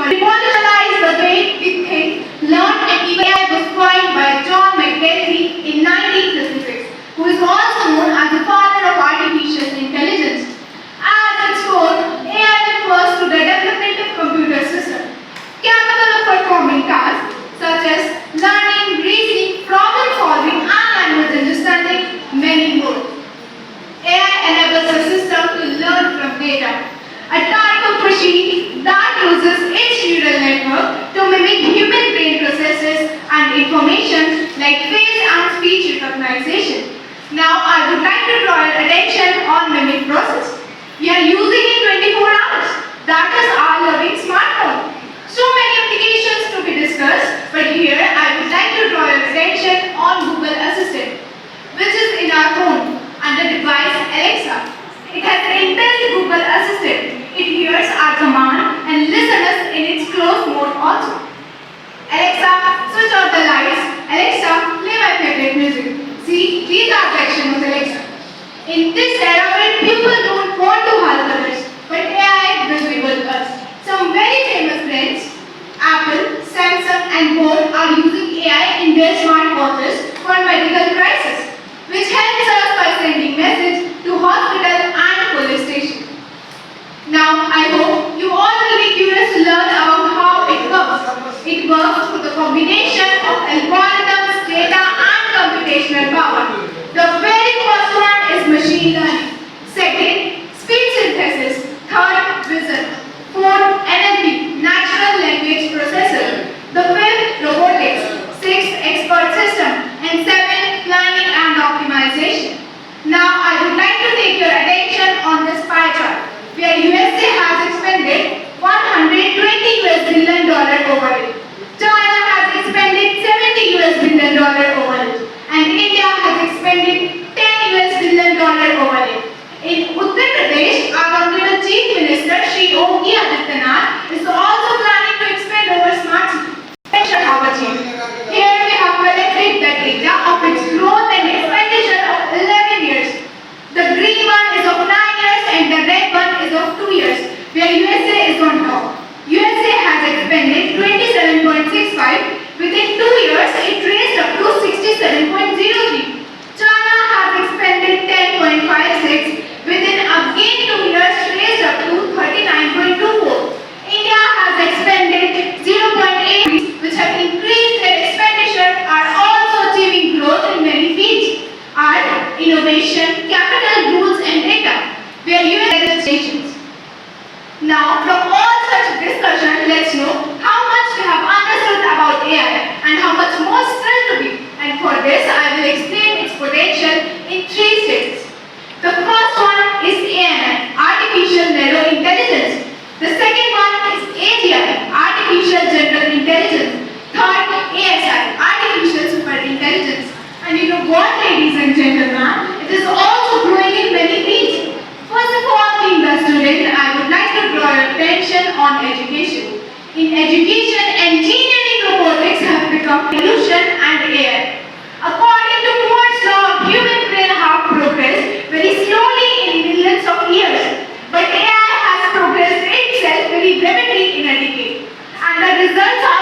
revolutionize the way we think, learn, and even AI was coined by John McCarthy in 1956, who is also known as the father of artificial intelligence. At its core, AI refers to the development of computer systems capable of performing tasks such as learning, reasoning, problem solving, and language understanding, many more. AI enables a system to learn from data, a type of machine that uses its neural network to mimic human brain processes and information like face and speech recognition. Now I would like to draw your attention on mimic process. We are using it 24 hours. That is our loving smartphone. So many applications to be discussed, but here I would like to draw your attention on Google Assistant, which is in our phone under device Alexa. It has an inbuilt Google Assistant. It hears our command and listens in its closed mode also. Alexa, switch off the lights. Alexa, play my favorite music. See, these are the actions of Alexa. In this era where people don't want to help others, but AI will be with us. Some very famous brands, Apple, Samsung and both are using AI in their smartwatches for medical crisis, which helps us by sending message to hospital and police station. Now, I hope you all will be curious to learn about how it works. It works through the combination of algorithms, data and computational power. The very first one is machine learning. Second, speech synthesis. Third, vision. Fourth, NLP, natural language processor. The fifth, robotics. Sixth, expert system. And seventh, planning and optimization. Now, I would like to take your attention on this pie chart, where USA has expended $120 billion over it. China has expended $70 billion over it. And India has expended $10 billion over it. In Uttar Pradesh, our Honorable Chief Minister Shri Yogi Adityanath is also planning to expend over smart city. Here we have collected the data of its growth and expenditure of 11 years. The green one is of 9 years and the red one is of 2 years, where USA is on top. USA has expended 27.65. Within 2 years, it raised up to 67.03. China has expended 10.56. Within again 2 years, raised up to 39.24. India has expended 0.8, which have increased their expenditure, are also achieving growth in many fields: art, innovation, capital, goods, and data, where US stations. Now, from all such discussion, let's know how much we have understood about AI and how much more still to be. And for this, I will explain its potential in 3 stages. The first one is ANI, Artificial Narrow Intelligence. The second one is AGI, Artificial General Intelligence. Third, ASI, Artificial Super Intelligence. And you know what, ladies and gentlemen, it is also growing in many fields. First of all, being a student, I would like to draw your attention on education. In education, engineering robotics have become evolution and AI. According to Moore's law, human brain have progressed very slowly in millions of years, but AI has progressed itself very rapidly in a decade. And the results are